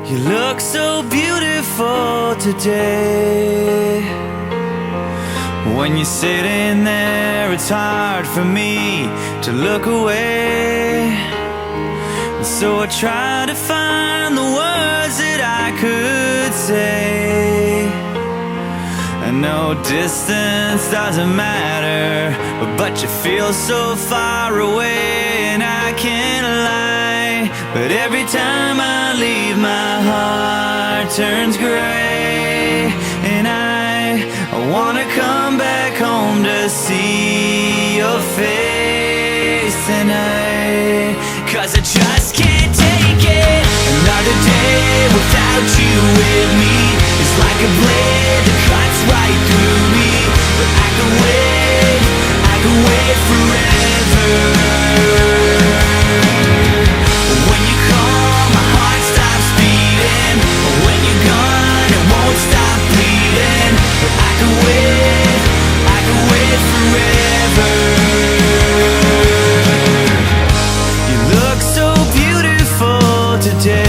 You look so beautiful today. When you're sitting there, it's hard for me to look away. So I try to find the words that I could say. I know distance doesn't matter, but you feel so far away, and I can't lie. But every time I leave, my heart turns gray, and I wanna come back home to see your face tonight. 'Cause I just can't take it. Another day without you with me is like a blade that cuts right through me. But I could wait forever. When you call, my heart stops beating. When you're gone, it won't stop bleeding. But I could wait forever. You look so beautiful today.